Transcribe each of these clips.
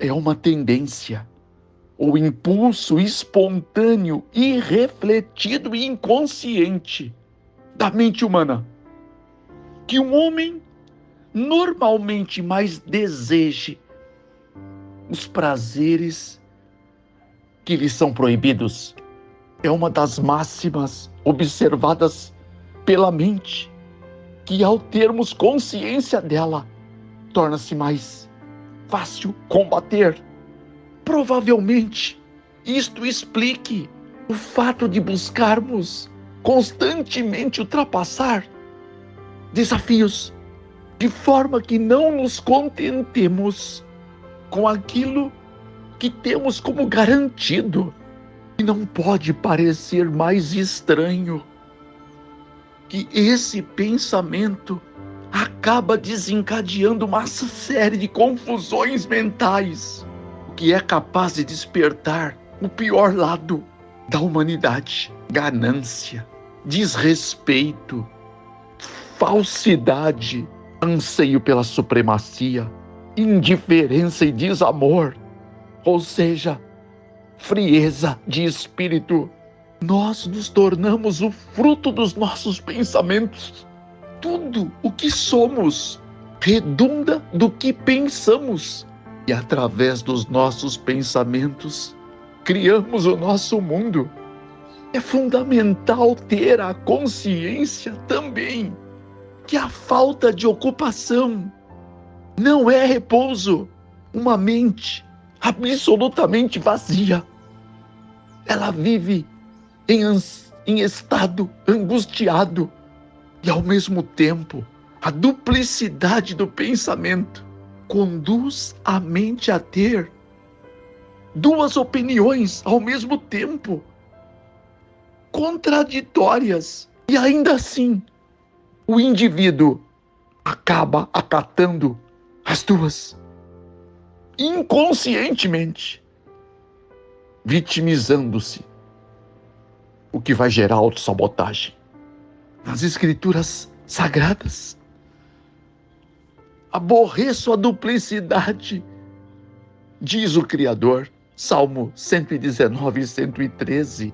é uma tendência, ou impulso espontâneo, irrefletido e inconsciente da mente humana, que um homem normalmente mais deseje os prazeres que lhe são proibidos. É uma das máximas observadas pela mente, que ao termos consciência dela, torna-se mais fácil combater. Provavelmente, isto explique o fato de buscarmos constantemente ultrapassar desafios, de forma que não nos contentemos com aquilo que temos como garantido. E não pode parecer mais estranho que esse pensamento acaba desencadeando uma série de confusões mentais, o que é capaz de despertar o pior lado da humanidade: ganância, desrespeito, falsidade, anseio pela supremacia, indiferença e desamor, ou seja, frieza de espírito. Nós nos tornamos o fruto dos nossos pensamentos. Tudo o que somos redunda do que pensamos. E através dos nossos pensamentos, criamos o nosso mundo. É fundamental ter a consciência também que a falta de ocupação não é repouso. Uma mente absolutamente vazia, ela vive em estado angustiado, e ao mesmo tempo a duplicidade do pensamento conduz a mente a ter duas opiniões ao mesmo tempo, contraditórias, e ainda assim o indivíduo acaba acatando as duas, inconscientemente, vitimizando-se, o que vai gerar autossabotagem. Nas escrituras sagradas, aborreço a duplicidade, diz o Criador, Salmo 119 e 113.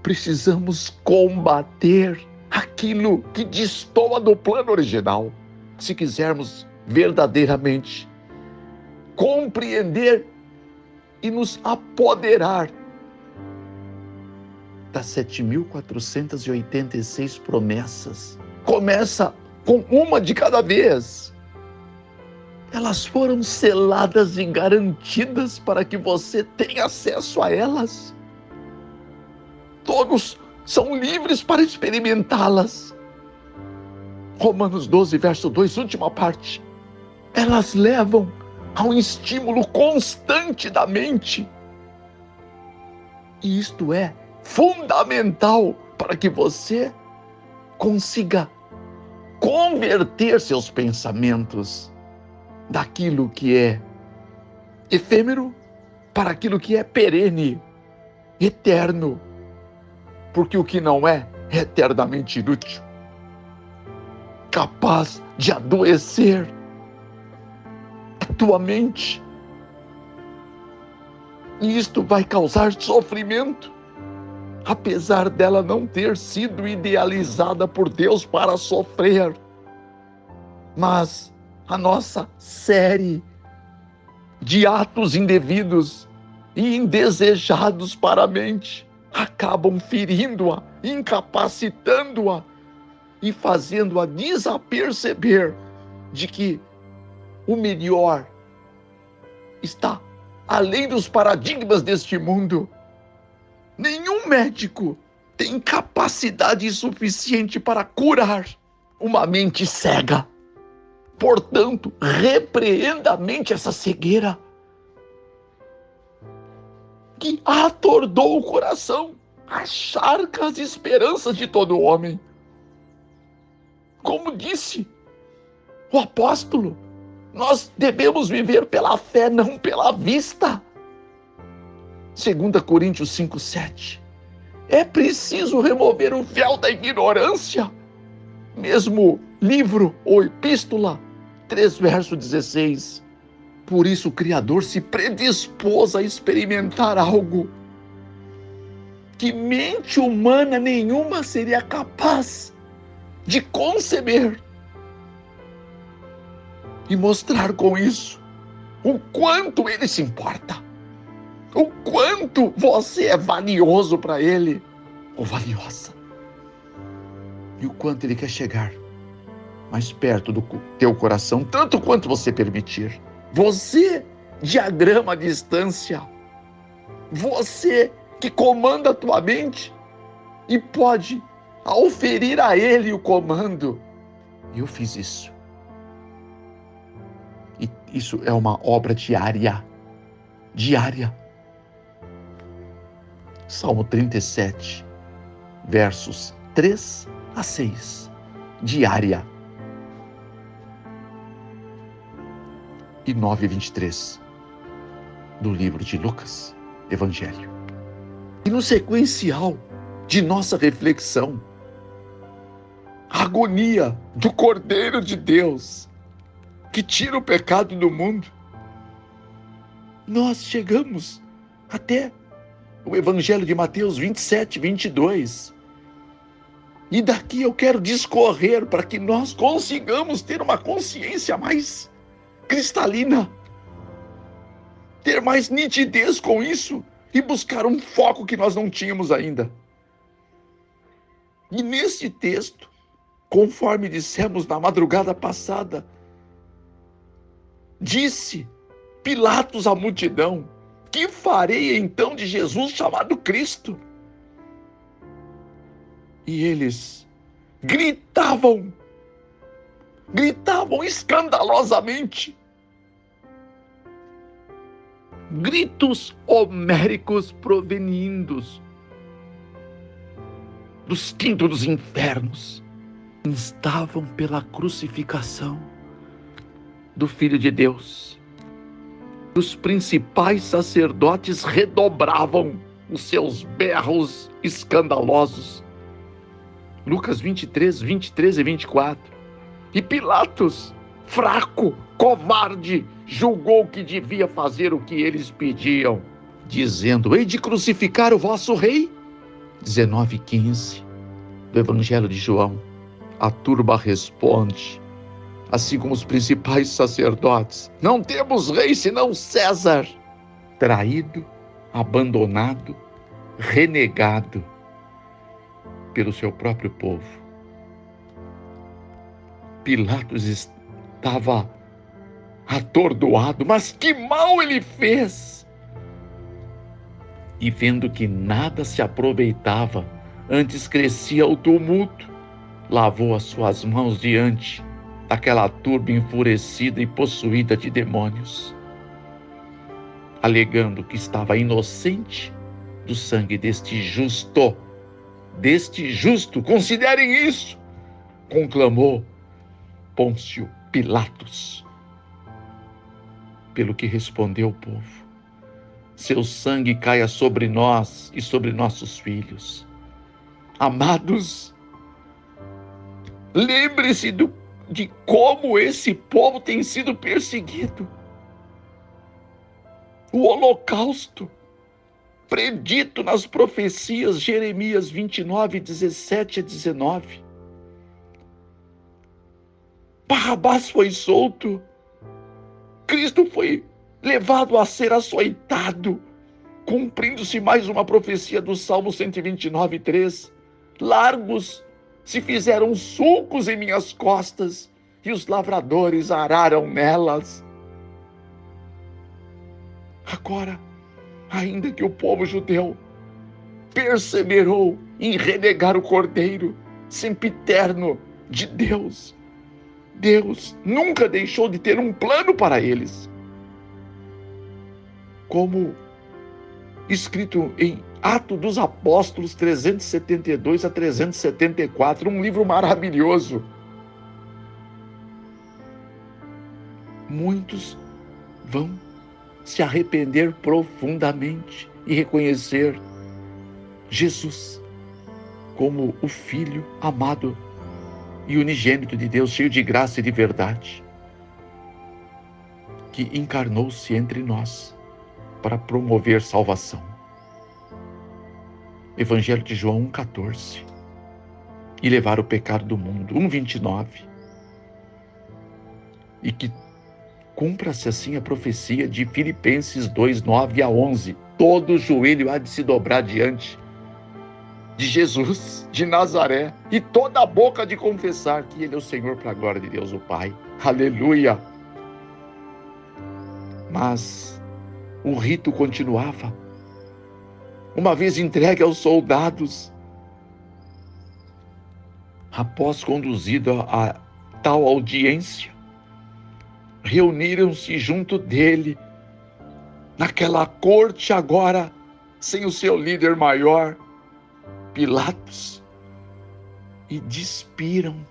Precisamos combater aquilo que destoa do plano original, se quisermos verdadeiramente compreender e nos apoderar das 7.486 promessas. Começa com uma de cada vez. Elas foram seladas e garantidas para que você tenha acesso a elas. Todos são livres para experimentá-las. Romanos 12, verso 2, última parte. Elas levam a um estímulo constante da mente. E isto é fundamental para que você consiga converter seus pensamentos daquilo que é efêmero para aquilo que é perene, eterno. Porque o que não é eternamente inútil, capaz de adoecer a tua mente. E isto vai causar sofrimento, apesar dela não ter sido idealizada por Deus para sofrer. Mas a nossa série de atos indevidos e indesejados para a mente acabam ferindo-a, incapacitando-a e fazendo-a desaperceber de que o melhor está além dos paradigmas deste mundo. Nenhum médico tem capacidade suficiente para curar uma mente cega. Portanto, repreenda a mente essa cegueira que atordou o coração, acharca as esperanças de todo homem. Como disse o apóstolo, nós devemos viver pela fé, não pela vista. 2 Coríntios 5:7. É preciso remover o véu da ignorância. Mesmo livro ou epístola, 3 verso 16. Por isso o Criador se predispôs a experimentar algo que mente humana nenhuma seria capaz de conceber, e mostrar com isso o quanto Ele se importa, o quanto você é valioso para Ele, ou valiosa, e o quanto Ele quer chegar mais perto do teu coração, tanto quanto você permitir. Você diagrama a distância, você que comanda a tua mente e pode oferir a Ele o comando. Eu fiz isso. E isso é uma obra diária. Diária. Salmo 37, versos 3 a 6. Diária. E 9:23 do livro de Lucas, Evangelho. E no sequencial de nossa reflexão, a agonia do Cordeiro de Deus que tira o pecado do mundo, nós chegamos até o Evangelho de Mateus 27:22. E daqui eu quero discorrer para que nós consigamos ter uma consciência mais cristalina, ter mais nitidez com isso e buscar um foco que nós não tínhamos ainda. E nesse texto, conforme dissemos na madrugada passada, disse Pilatos à multidão: que farei então de Jesus chamado Cristo? E eles gritavam escandalosamente. Gritos homéricos provindos dos quintos dos infernos instavam pela crucificação do Filho de Deus. Os principais sacerdotes redobravam os seus berros escandalosos. Lucas 23 e 24. E Pilatos, fraco, covarde, julgou que devia fazer o que eles pediam, dizendo: hei de crucificar o vosso rei? 19:15 do Evangelho de João. A turba responde, assim como os principais sacerdotes: não temos rei senão César. Traído, abandonado, renegado pelo seu próprio povo. Pilatos estava atordoado, mas que mal ele fez! E vendo que nada se aproveitava, antes crescia o tumulto, lavou as suas mãos diante daquela turba enfurecida e possuída de demônios, alegando que estava inocente do sangue deste justo, considerem isso, conclamou Pôncio Pilatos. Pelo que respondeu o povo: seu sangue caia sobre nós e sobre nossos filhos. Amados, lembre-se de como esse povo tem sido perseguido. O holocausto, predito nas profecias, Jeremias 29, 17 a 19. Barrabás foi solto. Cristo foi levado a ser açoitado, cumprindo-se mais uma profecia do Salmo 129, 3. Largos se fizeram sulcos em minhas costas, e os lavradores araram nelas. Agora, ainda que o povo judeu perseverou em renegar o Cordeiro sempiterno de Deus, Deus nunca deixou de ter um plano para eles. Como escrito em Atos dos Apóstolos 372 a 374, um livro maravilhoso. Muitos vão se arrepender profundamente e reconhecer Jesus como o Filho amado e unigênito de Deus, cheio de graça e de verdade. que encarnou-se entre nós para promover salvação. Evangelho de João 1,14. E levar o pecado do mundo. 1,29. E que cumpra-se assim a profecia de Filipenses 2:9-11. Todo joelho há de se dobrar diante de Jesus de Nazaré e toda a boca de confessar que Ele é o Senhor, para a glória de Deus o Pai. Aleluia! Mas o rito continuava. Uma vez entregue aos soldados, após conduzido a tal audiência, reuniram-se junto dele, naquela corte agora, sem o seu líder maior, Pilatos, e despiram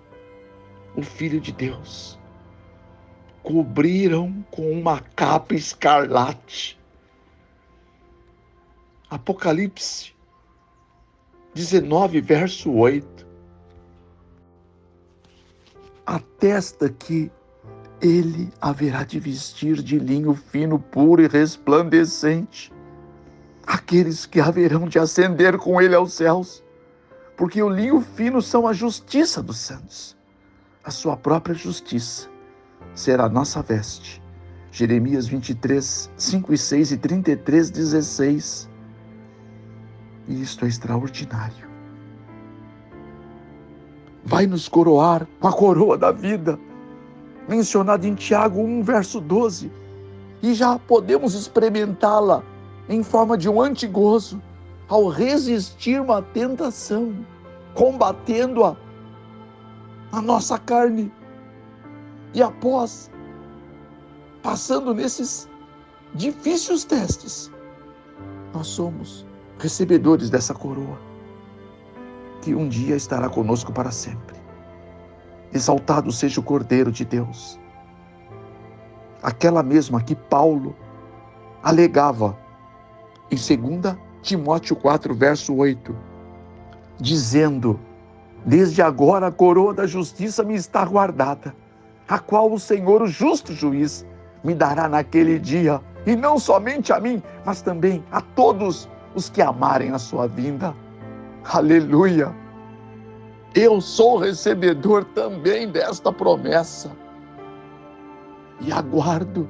o Filho de Deus. Cobriram com uma capa escarlate. Apocalipse 19, verso 8. Atesta que ele haverá de vestir de linho fino, puro e resplandecente aqueles que haverão de ascender com ele aos céus, porque o linho fino são a justiça dos santos. A sua própria justiça será a nossa veste. Jeremias 23, 5 e 6 e 33, 16. E isto é extraordinário. Vai nos coroar com a coroa da vida, mencionada em Tiago 1, verso 12. E já podemos experimentá-la em forma de um antigozo, ao resistir uma tentação, combatendo-a na nossa carne. E após, passando nesses difíceis testes, nós somos recebedores dessa coroa, que um dia estará conosco para sempre. Exaltado seja o Cordeiro de Deus. Aquela mesma que Paulo alegava em 2 Timóteo 4, verso 8, dizendo: desde agora a coroa da justiça me está guardada, a qual o Senhor, o justo juiz, me dará naquele dia, e não somente a mim, mas também a todos os que amarem a sua vinda. Aleluia! Eu sou recebedor também desta promessa e aguardo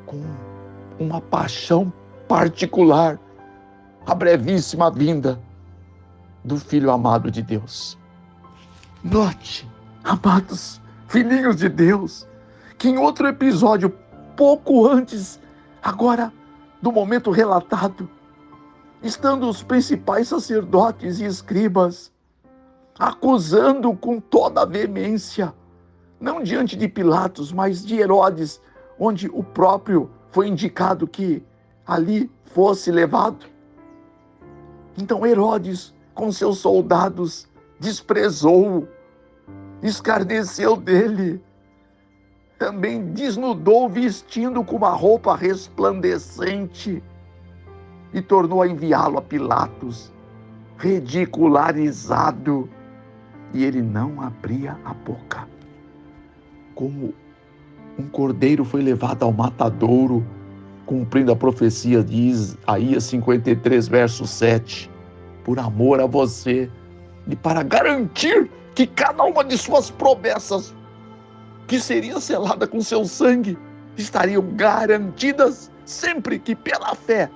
com uma paixão particular a brevíssima vinda do Filho amado de Deus. Note, amados filhinhos de Deus, que em outro episódio, pouco antes, agora do momento relatado, estando os principais sacerdotes e escribas acusando com toda a veemência, não diante de Pilatos, mas de Herodes, onde o próprio foi indicado que ali fosse levado. Então Herodes, com seus soldados, desprezou-o, escarneceu dele, também desnudou, vestindo com uma roupa resplandecente, e tornou a enviá-lo a Pilatos, ridicularizado, e ele não abria a boca. Como um cordeiro foi levado ao matadouro, cumprindo a profecia de Isaías 53, verso 7, por amor a você e para garantir que cada uma de suas promessas, que seria selada com seu sangue, estariam garantidas sempre que pela fé,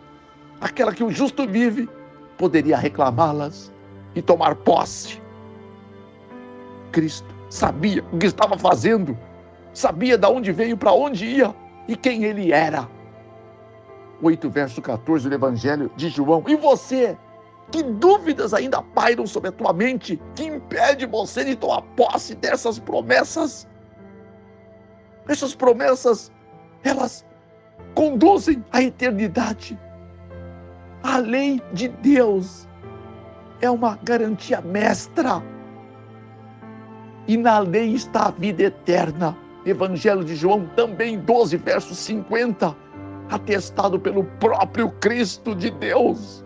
aquela que o justo vive, poderia reclamá-las e tomar posse. Cristo sabia o que estava fazendo, sabia de onde veio, para onde ia e quem ele era. 8, verso 14 do Evangelho de João. E você? Que dúvidas ainda pairam sobre a tua mente que impede você de tomar posse dessas promessas? Essas promessas, elas conduzem à eternidade. A lei de Deus é uma garantia mestra. E na lei está a vida eterna. Evangelho de João também 12, verso 50, atestado pelo próprio Cristo de Deus.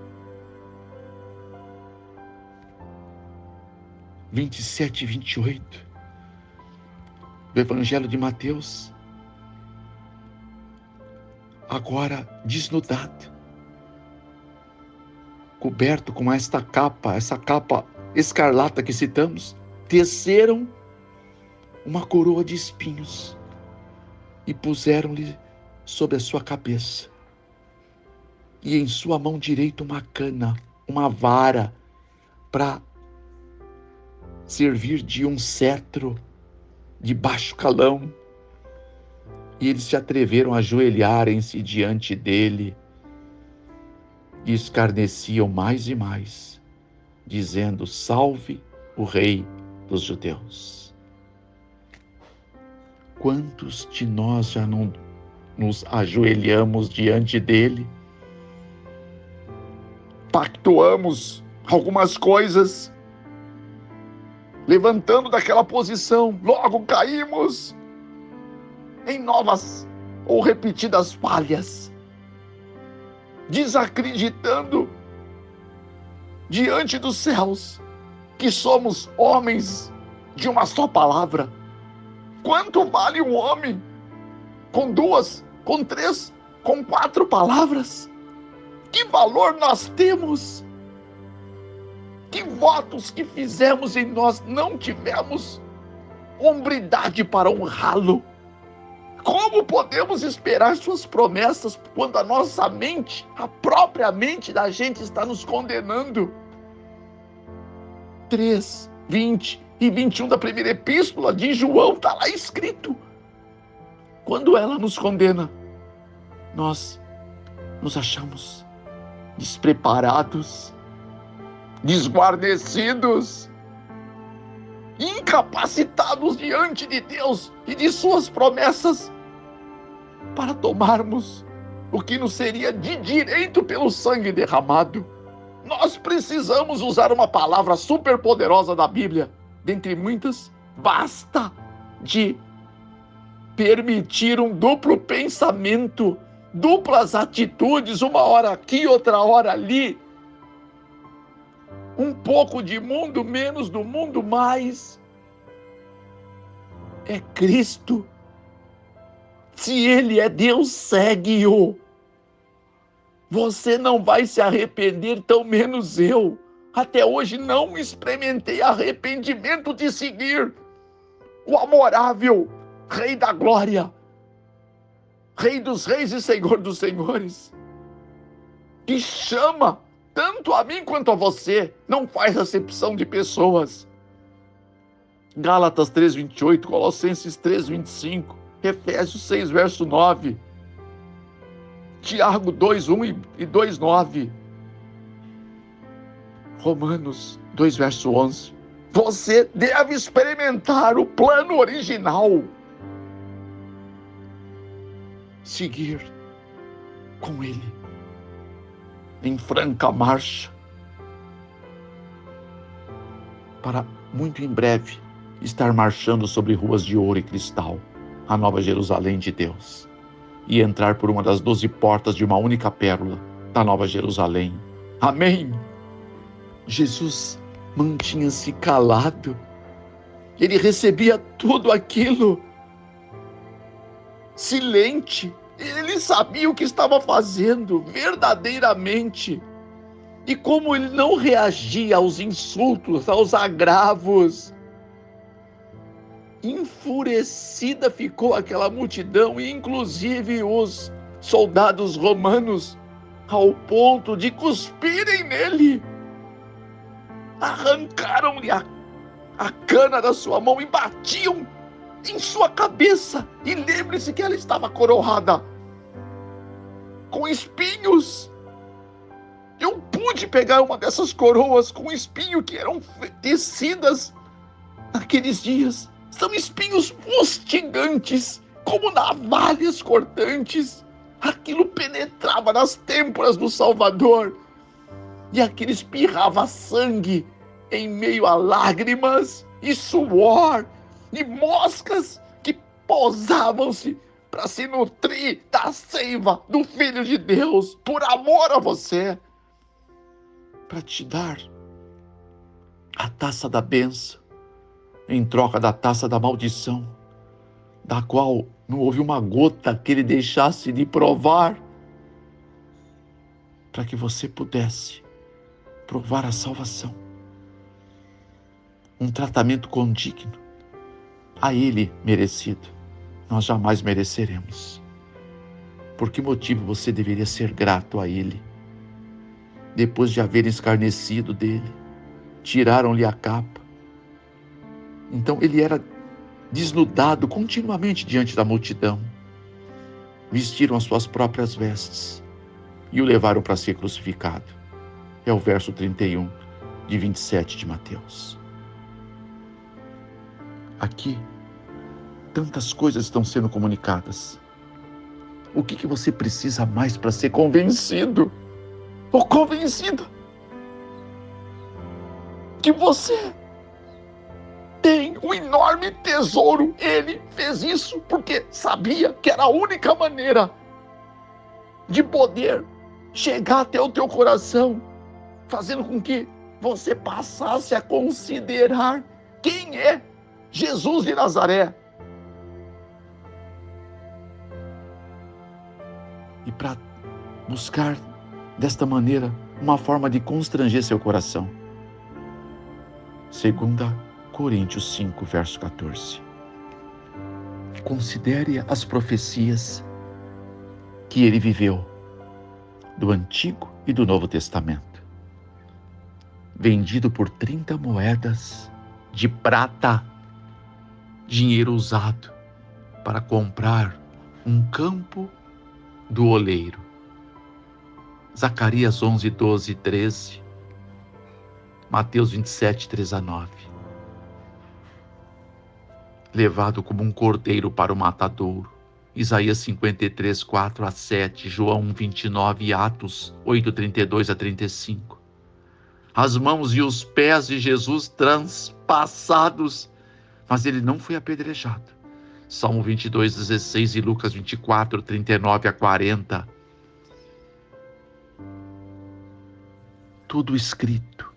27 e 28 do Evangelho de Mateus. agora desnudado, coberto com essa capa escarlata que citamos, teceram uma coroa de espinhos e puseram-lhe sobre a sua cabeça. E em sua mão direita uma cana, uma vara, para servir de um cetro de baixo calão. E eles se atreveram a ajoelharem-se diante dele e escarneciam mais e mais, dizendo: salve o rei dos judeus. Quantos de nós já não nos ajoelhamos diante dele? Pactuamos algumas coisas, levantando daquela posição, logo caímos em novas ou repetidas falhas, desacreditando diante dos céus que somos homens de uma só palavra. Quanto vale um homem com 2, com 3, com 4 palavras? Que valor nós temos? Que votos que fizemos e nós não tivemos hombridade para honrá-lo? Como podemos esperar suas promessas quando a nossa mente, a própria mente da gente, está nos condenando? 3, 20 e 21 da primeira epístola de João, está lá escrito. Quando ela nos condena, nós nos achamos despreparados, desguarnecidos, incapacitados diante de Deus e de suas promessas para tomarmos o que nos seria de direito pelo sangue derramado. Nós precisamos usar uma palavra super poderosa da Bíblia, dentre muitas. Basta de permitir um duplo pensamento, duplas atitudes, uma hora aqui, outra hora ali. Um pouco de mundo, menos do mundo, mais é Cristo. Se Ele é Deus, segue-o. Você não vai se arrepender, tão menos eu. Até hoje não experimentei arrependimento de seguir o amorável Rei da Glória, Rei dos Reis e Senhor dos Senhores, que chama tanto a mim quanto a você, não faz acepção de pessoas. Gálatas 3:28, Colossenses 3:25, Efésios 6, verso 9, Tiago 2:1 e 2:9, Romanos 2, verso 11. Você deve experimentar o plano original. Seguir com Ele em franca marcha, para muito em breve estar marchando sobre ruas de ouro e cristal, a Nova Jerusalém de Deus, e entrar por uma das 12 portas de uma única pérola da Nova Jerusalém. Amém? Jesus mantinha-se calado. Ele recebia tudo aquilo silente. Ele sabia o que estava fazendo verdadeiramente. E como ele não reagia aos insultos, aos agravos, enfurecida ficou aquela multidão, e inclusive os soldados romanos, ao ponto de cuspirem nele. Arrancaram-lhe a cana da sua mão e batiam em sua cabeça. E lembre-se que ela estava coroada com espinhos. Eu pude pegar uma dessas coroas com espinho que eram tecidas naqueles dias. São espinhos fustigantes, como navalhas cortantes. Aquilo penetrava nas têmporas do Salvador, e aquilo espirrava sangue em meio a lágrimas e suor e moscas que pousavam-se para se nutrir da seiva do Filho de Deus, por amor a você, para te dar a taça da bênção em troca da taça da maldição, da qual Não houve uma gota que ele deixasse de provar para que você pudesse provar a salvação. Um tratamento condigno, a ele merecido. Nós jamais mereceremos. Por que motivo você deveria ser grato a ele? Depois de haver escarnecido dele, tiraram-lhe a capa. Então ele era desnudado continuamente diante da multidão. Vestiram as suas próprias vestes e o levaram para ser crucificado. É o verso 31 de 27 de Mateus. Aqui, tantas coisas estão sendo comunicadas. O que você precisa mais para ser convencido? Ou convencida? Que você tem um enorme tesouro. Ele fez isso porque sabia que era a única maneira de poder chegar até o teu coração, fazendo com que você passasse a considerar quem é Jesus de Nazaré. E para buscar desta maneira uma forma de constranger seu coração. 2 Coríntios 5, verso 14. Considere as profecias que ele viveu do Antigo e do Novo Testamento. Vendido por 30 moedas de prata, dinheiro usado para comprar um campo do oleiro. Zacarias 11, 12 e 13. Mateus 27, 3 a 9. Levado como um cordeiro para o matadouro. Isaías 53, 4 a 7, João 29 e Atos 8, 32 a 35. As mãos e os pés de Jesus transpassados, mas ele não foi apedrejado. Salmo 22, 16 e Lucas 24, 39 a 40. Tudo escrito,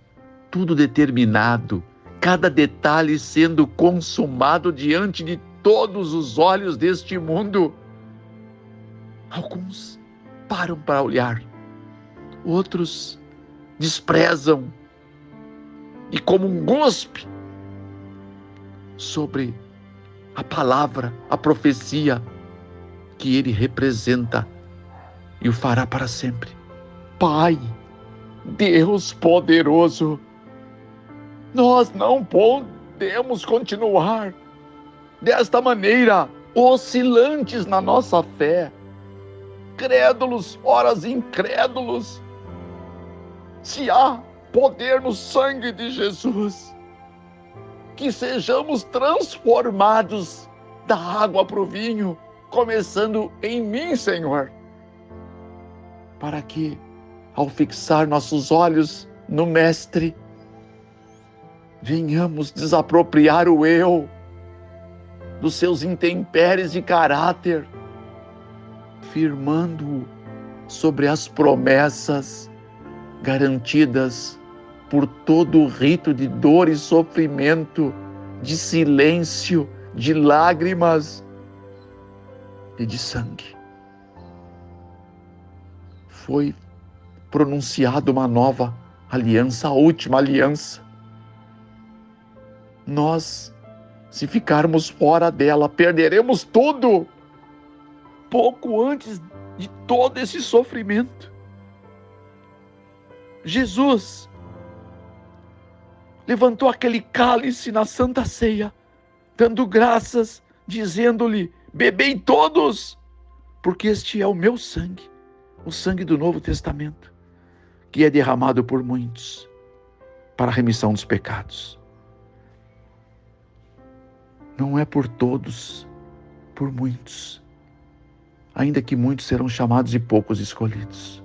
tudo determinado, cada detalhe sendo consumado diante de todos os olhos deste mundo. Alguns param para olhar, outros desprezam e como um gospe sobre a palavra, a profecia que ele representa e o fará para sempre. Pai, Deus poderoso, nós não podemos continuar desta maneira, oscilantes na nossa fé, crédulos, horas incrédulos. Se há poder no sangue de Jesus, que sejamos transformados da água para o vinho, começando em mim, Senhor, para que, ao fixar nossos olhos no Mestre, venhamos desapropriar o eu dos seus intempéries de caráter, firmando-o sobre as promessas garantidas por todo o rito de dor e sofrimento, de silêncio, de lágrimas e de sangue. Foi pronunciada uma nova aliança, a última aliança. Nós, se ficarmos fora dela, perderemos tudo, pouco antes de todo esse sofrimento. Jesus levantou aquele cálice na Santa Ceia, dando graças, dizendo-lhe: bebei todos, porque este é o meu sangue, o sangue do Novo Testamento, que é derramado por muitos para a remissão dos pecados. Não é por todos, por muitos, ainda que muitos serão chamados e poucos escolhidos.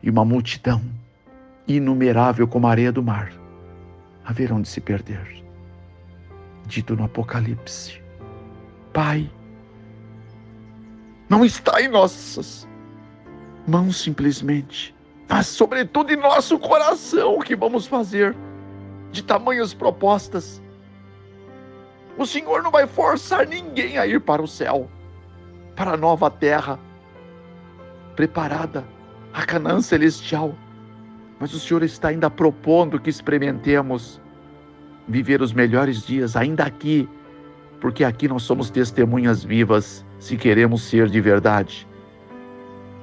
E uma multidão inumerável como a areia do mar haverão de se perder. Dito no Apocalipse: Pai, não está em nossas mãos simplesmente, mas sobretudo em nosso coração o que vamos fazer de tamanhas propostas. O Senhor não vai forçar ninguém a ir para o céu, para a nova terra preparada, a Canaã celestial. Mas o Senhor está ainda propondo que experimentemos viver os melhores dias ainda aqui, porque aqui nós somos testemunhas vivas, se queremos ser de verdade,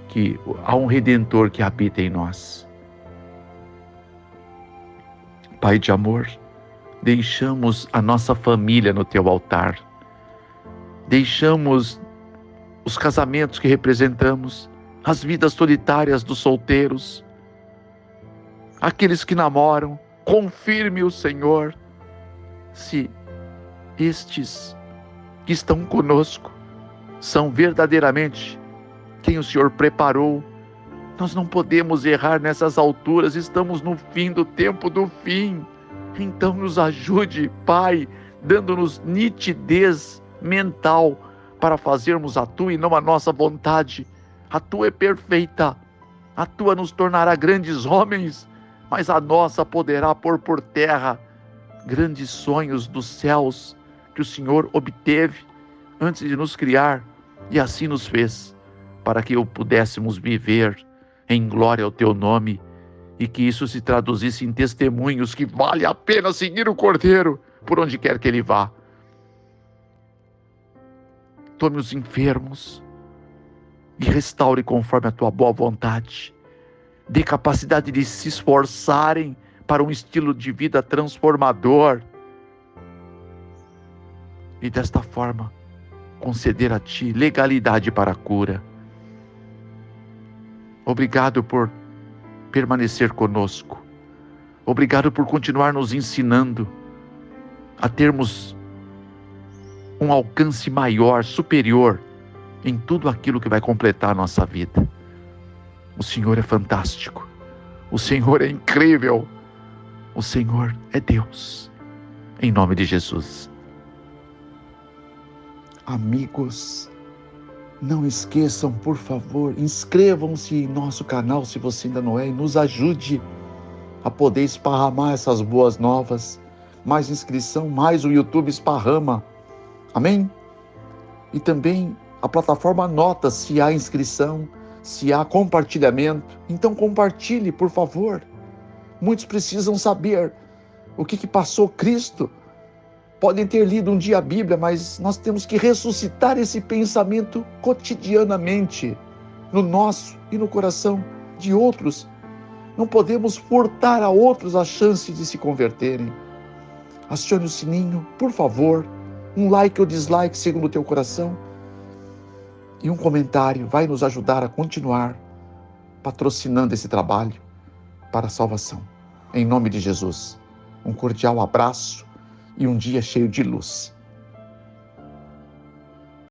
que há um Redentor que habita em nós. Pai de amor, deixamos a nossa família no teu altar, deixamos os casamentos que representamos, as vidas solitárias dos solteiros, aqueles que namoram. Confirme o Senhor se estes que estão conosco são verdadeiramente quem o Senhor preparou. Nós não podemos errar nessas alturas, estamos no fim do tempo do fim. Então nos ajude, Pai, dando-nos nitidez mental para fazermos a Tua e não a nossa vontade. A Tua é perfeita, a Tua nos tornará grandes homens, mas a nossa poderá pôr por terra grandes sonhos dos céus que o Senhor obteve antes de nos criar, e assim nos fez, para que o pudéssemos viver em glória ao Teu nome, e que isso se traduzisse em testemunhos que vale a pena seguir o Cordeiro por onde quer que ele vá. Tome os enfermos e restaure conforme a Tua boa vontade. Dê capacidade de se esforçarem para um estilo de vida transformador. E desta forma, conceder a Ti legalidade para a cura. Obrigado por permanecer conosco. Obrigado por continuar nos ensinando a termos um alcance maior, superior em tudo aquilo que vai completar a nossa vida. O Senhor é fantástico. O Senhor é incrível. O Senhor é Deus. Em nome de Jesus. Amigos, não esqueçam, por favor, inscrevam-se em nosso canal se você ainda não é, e nos ajude a poder esparramar essas boas novas. Mais inscrição, mais o YouTube esparrama. Amém? E também a plataforma anota se há inscrição, se há compartilhamento. Então compartilhe, por favor. Muitos precisam saber o que passou Cristo. Podem ter lido um dia a Bíblia, mas nós temos que ressuscitar esse pensamento cotidianamente, no nosso e no coração de outros. Não podemos furtar a outros a chance de se converterem. Acione o sininho, por favor. Um like ou dislike segundo o teu coração. E um comentário vai nos ajudar a continuar patrocinando esse trabalho para a salvação. Em nome de Jesus, um cordial abraço e um dia cheio de luz.